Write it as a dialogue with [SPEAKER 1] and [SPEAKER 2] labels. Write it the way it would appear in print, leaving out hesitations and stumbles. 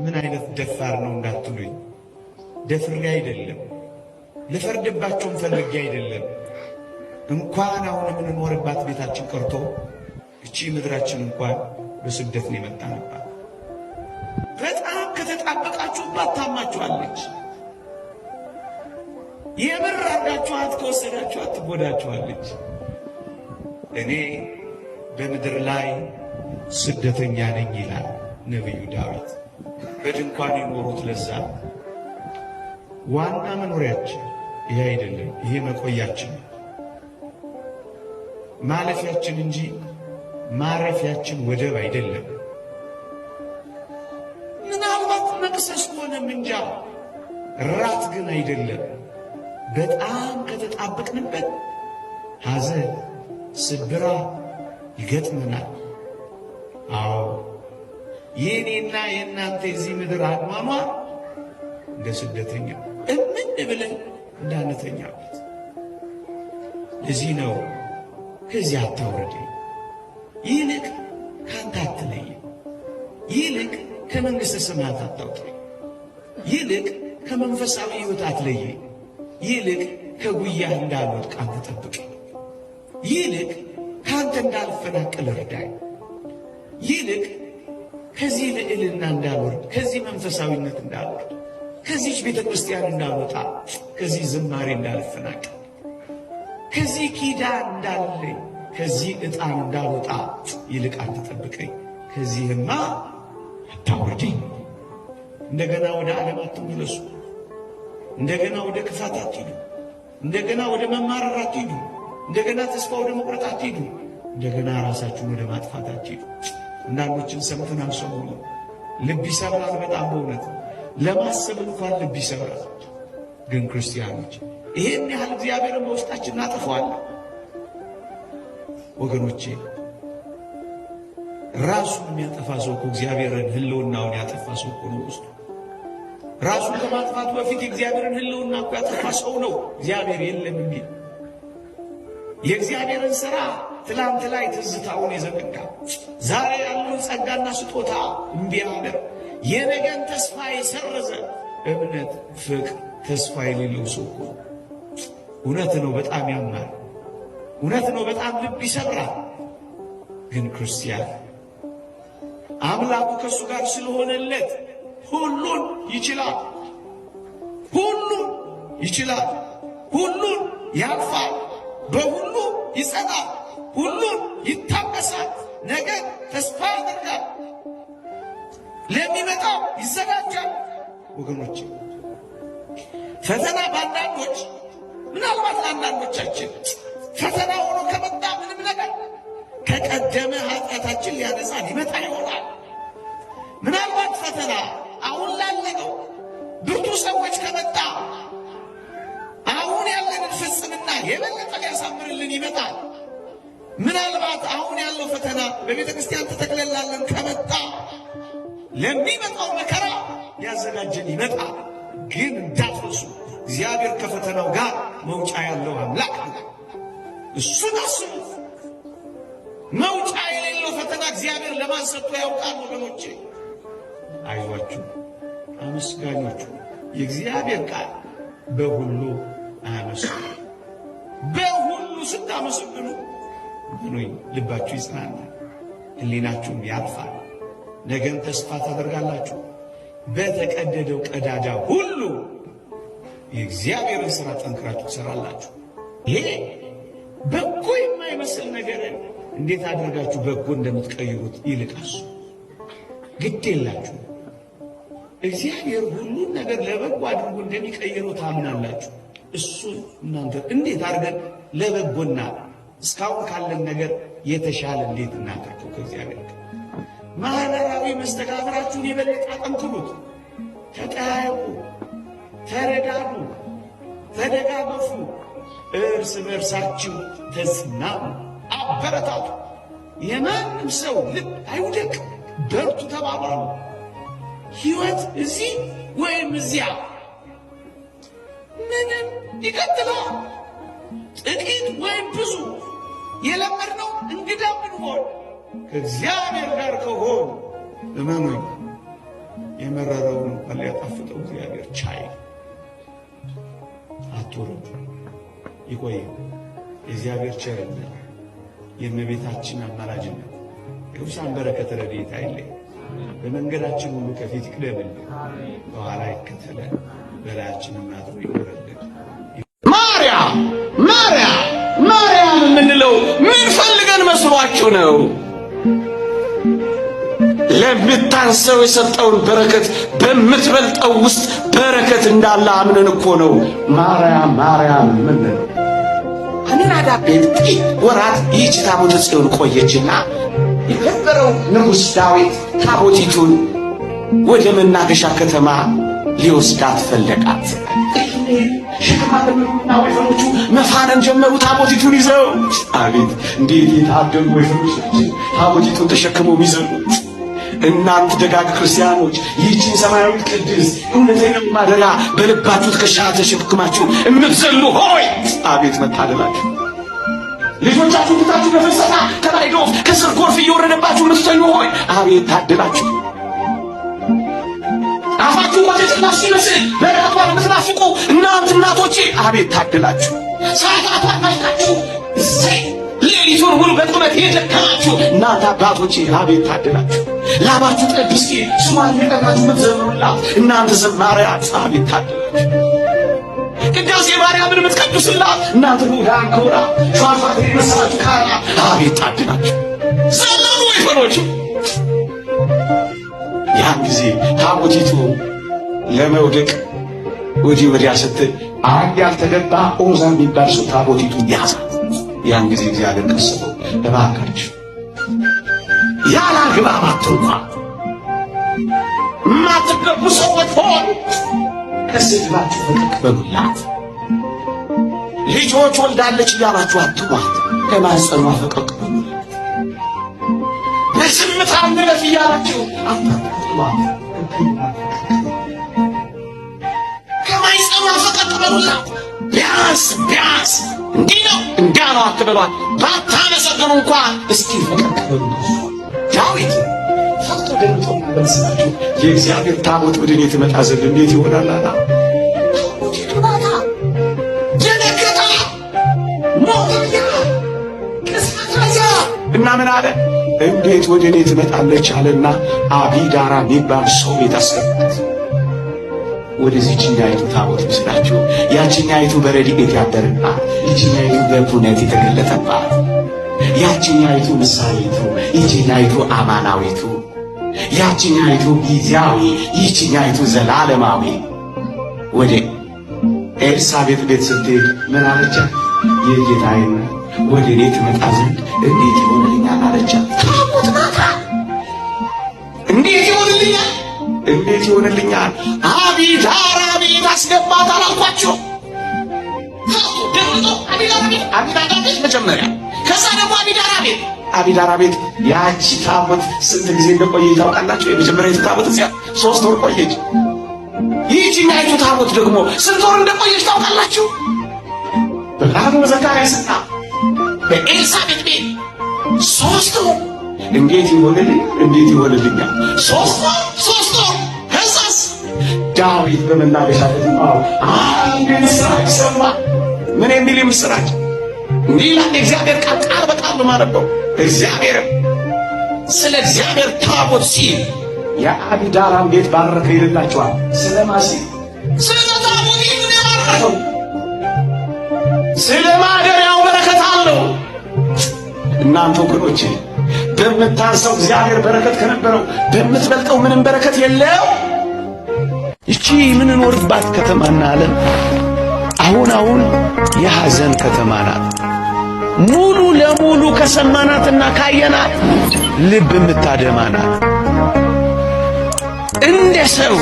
[SPEAKER 1] ምን አይነት ደፋር ነው እንዳትሉኝ፣ ደፍሬ አይደለም፣ ልፈርድባቸውም ፈልጌ አይደለም። እንኳን አሁን የምንኖርባት ቤታችን ቀርቶ እቺ ምድራችን እንኳን በስደት ነው የመጣንባት። በጣም ከተጣበቃችሁባት ታማችኋለች። የምር አድርጋችኋት ከወሰዳችኋት ትጎዳችኋለች። እኔ በምድር ላይ ስደተኛ ነኝ ይላል ነቢዩ ዳዊት። በድንኳን የኖሩት ለዛ ዋና መኖሪያችን ይሄ አይደለም፣ ይሄ መቆያችን ማለፊያችን እንጂ ማረፊያችን ወደብ አይደለም። ምናልባት መቅሰስ ሆነ እንጃ፣ ራት ግን አይደለም። በጣም ከተጣበቅንበት ሐዘን ስብራ ይገጥመናል። አዎ የኔና የእናንተ የዚህ ምድር አኗኗር እንደ ስደተኛ እምን ብለን እንዳንተኛበት። ለዚህ ነው ከዚህ አታውርደኝ፣ ይልቅ ካንተ አትለየኝ፣ ይልቅ ከመንግሥተ ሰማያት አታውጣኝ፣ ይልቅ ከመንፈሳዊ ሕይወት አትለየኝ፣ ይልቅ ከጉያህ እንዳልወድቅ አንተ ጠብቀኝ፣ ይልቅ ካንተ እንዳልፈናቀል እርዳኝ፣ ይልቅ ከዚህ ልዕልና እንዳልወርድ፣ ከዚህ መንፈሳዊነት እንዳልወርድ፣ ከዚህች ቤተ ክርስቲያን እንዳልወጣ፣ ከዚህ ዝማሬ እንዳልፈናቀል፣ ከዚህ ኪዳን እንዳለኝ፣ ከዚህ ዕጣን እንዳልወጣ ይልቅ አንተ ጠብቀኝ፣ ከዚህማ አታውርደኝ። እንደገና ወደ ዓለም አትመለሱ፣ እንደገና ወደ ክፋት አትሂዱ፣ እንደገና ወደ መማረር አትሂዱ፣ እንደገና ተስፋ ወደ መቁረጥ አትሂዱ፣ እንደገና ራሳችሁን ወደ ማጥፋት አትሂዱ። አንዳንዶችን ሰምተን አልሰሙ። ልብ ይሰብራል በጣም በእውነት ለማሰብ እንኳን ልብ ይሰብራል። ግን ክርስቲያኖች ይሄን ያህል እግዚአብሔርን በውስጣችን እናጠፋዋለን ወገኖቼ። ራሱን የሚያጠፋ ሰው እኮ እግዚአብሔርን ሕልውናውን ያጠፋ ሰው እኮ ነው ውስጡ። ራሱን ከማጥፋቱ በፊት የእግዚአብሔርን ሕልውና እኮ ያጠፋ ሰው ነው እግዚአብሔር የለም የሚል። የእግዚአብሔርን ሥራ ትላንት ላይ ትዝታውን የዘነጋ ዛሬ ያለውን ጸጋና ስጦታ እምቢ ያለ የነገን ተስፋ የሰረዘ እምነት፣ ፍቅር፣ ተስፋ የሌለው ሰው እኮ እውነት ነው። በጣም ያማል። እውነት ነው። በጣም ልብ ይሰብራል። ግን ክርስቲያን አምላኩ ከእሱ ጋር ስለሆነለት ሁሉን ይችላል፣ ሁሉን ይችላል፣ ሁሉን ያልፋል፣ በሁሉ ይጸናል፣ ሁሉን ይታገሳል፣ ነገ ተስፋ ያደርጋል፣ ለሚመጣው ይዘጋጃል። ወገኖች ፈተና በአንዳንዶች ምናልባት ለአንዳንዶቻችን ፈተና ሆኖ ከመጣ ምንም ነገር ከቀደመ ኃጢአታችን ሊያነሳን ይመጣ ይሆናል። ምናልባት ፈተና አሁን ላለነው ብርቱ ሰዎች ከመጣ አሁን ያለንን ፍጽምና የበለጠ ሊያሳምርልን ይመጣል። ምናልባት አሁን ያለው ፈተና በቤተ ክርስቲያን ተተክለላለን ከመጣ ለሚመጣው መከራ ያዘጋጀን ይመጣል። ግን እንዳትረሱ እግዚአብሔር ከፈተናው ጋር መውጫ ያለው አምላክ ነው። እሱን አስቡ። መውጫ የሌለው ፈተና እግዚአብሔር ለማን ሰጥቶ ያውቃል? ወገኖቼ አይዟችሁ፣ አመስጋኞቹ የእግዚአብሔር ቃል በሁሉ አመስግኑ። በሁሉ ስታመሰግኑ ምኑኝ ልባችሁ ይጽናናል፣ ሕሊናችሁም ያርፋል፣ ነገን ተስፋ ታደርጋላችሁ። በተቀደደው ቀዳዳ ሁሉ የእግዚአብሔርን ሥራ ጠንክራችሁ ትሠራላችሁ። ይሄ በጎ የማይመስል ነገር እንዴት አድርጋችሁ በጎ እንደምትቀይሩት ይልቃሱ ግድ የላችሁ። እግዚአብሔር ሁሉን ነገር ለበጎ አድርጎ እንደሚቀይረው ታምናላችሁ። እሱን እናንተ እንዴት አድርገን ለበጎና እስካሁን ካለን ነገር የተሻለ እንዴት እናደርገው? ከእግዚአብሔር ጋር ማህበራዊ መስተጋብራችሁን የበለጠ አጠንክሩት። ተጠያየቁ፣ ተረዳዱ፣ ተደጋገፉ፣ እርስ በርሳችሁ ተጽናኑ፣ አበረታቱ። የማንም ሰው ልብ አይውደቅ፣ በርቱ ተባባሉ። ሕይወት እዚህ ወይም እዚያ ምንም ይቀጥላል። ጥቂት ወይም ብዙ የለመድነው እንግዳ ብንሆን ከእግዚአብሔር ጋር ከሆኑ እመኑኝ የመረረውን እንኳን ሊያጣፍጠው እግዚአብሔር ቻይ። አትወረዱ። ይቆይ። የእግዚአብሔር ቸርነት፣ የእመቤታችን አማላጅነት፣ የቅዱሳን በረከት ረድኤት አይለይ። በመንገዳችን ሁሉ ከፊት ይቅደምልን፣ በኋላ ይከተለን፣ በላያችንም አድሮ ይኖረልን።
[SPEAKER 2] ማርያም ማርያም ማርያም የምንለው ምን ፈልገን መስሏችሁ ነው? ለምታንሰው የሰጠውን በረከት በምትበልጠው ውስጥ በረከት እንዳለ አምነን እኮ ነው ማርያም ማርያም የምንለው። አሚናዳብ ቤት ጥቂት ወራት ይህች ታቦተ ጽዮን ቆየችና የከበረው ንጉሥ ዳዊት ታቦቲቱን ወደ መናገሻ ከተማ ሊወስዳት ፈለጋት። ሽማግሌውና ወይፈኖቹ መፋነን ጀመሩ ታቦቲቱን ይዘው። አቤት እንዴት የታደሉ ወይፈኖች ታቦቲቱን ተሸክመው ይዘሉ። እናንተ ደጋግ ክርስቲያኖች ይህችን ሰማያዊት ቅድስት እውነተኛው ማደሪያ በልባችሁ ትከሻ ተሸክማችሁ እምትዘሉ ሆይ አቤት መታደላችሁ። ልጆቻችሁ ትታችሁ በፍልሰታ ከላይ ዶፍ ከስር ጎርፍ እየወረደባችሁ የምትተኙ ሆይ አቤት ታደላችሁ። አፋችሁ ወተትና ሲመስል በረከቷን የምትናፍቁ እናንተ እናቶቼ አቤት ታደላችሁ። ሰዓታቷን ማይታችሁ ሌሊቱን ሁሉ በቁመት የደከማችሁ እናንተ አባቶቼ አቤት ታደላችሁ። ላባችሁ ጠብ እስኪ ስሟን የጠራችሁ የምትዘምሩላት እናንተ ዘማሪያት አቤት ታደላችሁ። ቅዳሴ ማርያምን የምትቀድሱላት እናንተ ዳን ክቡራ ሸዋፋት የመሰላችሁ ካራ አቤት ታድላችሁ። ዘመኑ ወይፈኖቹ ያን ጊዜ ታቦቲቱ ለመውደቅ ወዲህ ወዲያ ስትል አንድ ያልተገባ ኦዛ የሚባል ሰው ታቦቲቱን ያዛት። ያን ጊዜ እግዚአብሔር ቀሰበው፣ እባካችሁ ያለ አግባብ አትንኳ፣ የማትገቡ ሰዎች ሆኑ ከስድባችሁ ፈቀቅ በሉላት። ልጆች ወልዳለች እያላችሁ አትሟት፣ ከማኅፀኗ ፈቀቅ በሉላት። በዝምታ እንለፍ እያላችሁ አታጥሏት፣ ከማኅፀኗ ፈቀቅ በሉላት። ቢያንስ ቢያንስ እንዲህ ነው እንዲያ ነው አትበሏት። ባታመሰግኑ እንኳን እስኪ ፈቀቅ በሉላት። ዳዊት ፈቅቶ ደንቶ በስናችሁ የእግዚአብሔር ታቦት ወደ እኔ ትመጣ ዘንድ እንዴት ይሆናል አላ ታቦቲቱ ናታ የነገታ ሞያ ቅስፈታዛ እና ምን አለ እንዴት ወደ እኔ ትመጣለች አለና አቢዳራ የሚባል ሰው ቤት አስገባት። ወደዚህኛይቱ ታቦት ምስላችሁ ያችኛይቱ በረድኤት ያደረባት ይችኛይቱ በኩነት የተገለጠባት ያችኛይቱ ምሳሌቱ ይችኛይቱ አማናዊቱ ያችኛይቱ ጊዜያዊ ይችኛይቱ ዘላለማዊ ወደ ኤልሳቤጥ ቤት ስትሄድ ምን አለቻት? የጌታዬ ወደ እኔ ትመጣ ዘንድ እንዴት ይሆንልኛል አለቻት። ታቦት ናታ እንዴት ይሆንልኛል እንዴት ይሆንልኛል? አቢዳራ ቤት አስገባት አላልኳቸው? አቢዳራ ቤት መጀመሪያ፣ ከዛ ደግሞ አቢዳራ ቤት ያቺ ታቦት ስንት ጊዜ እንደቆየች ታውቃላችሁ? የመጀመሪያዊቱ ታቦት እዚያ 3 ወር ቆየች። ይህችኛይቱ ታቦት ደግሞ ስንት ወር እንደቆየች ታውቃላችሁ? በካህኑ ዘካርያስና በኤልሳቤጥ ቤት 3 ወር። እንዴት ይሆንልኛል? 3 ወር። ከዛስ ዳዊት በመናገሻ ከተማው አንድ ምስራች ሰማ። ምን የሚል ምስራች? እንዲህ ይላል የእግዚአብሔር ቃል በቃል ነው ማነበው። እግዚአብሔርም ስለ እግዚአብሔር ታቦት ሲል የአቢዳራን ቤት ባረከ ይልላችኋል። ስለማሲ ስለ ታቦት ምን ያባረከው? ስለ ማደሪያው በረከት አለው። እናንተ ወገኖቼ በምታንሰው እግዚአብሔር በረከት ከነበረው በምትበልጠው ምንም በረከት የለው። ይቺ ምንኖርባት ከተማና ዓለም አሁን የሐዘን ከተማ ናት። ሙሉ ለሙሉ ከሰማናትና ካየናት ልብ የምታደማ ናት። እንደ ሰው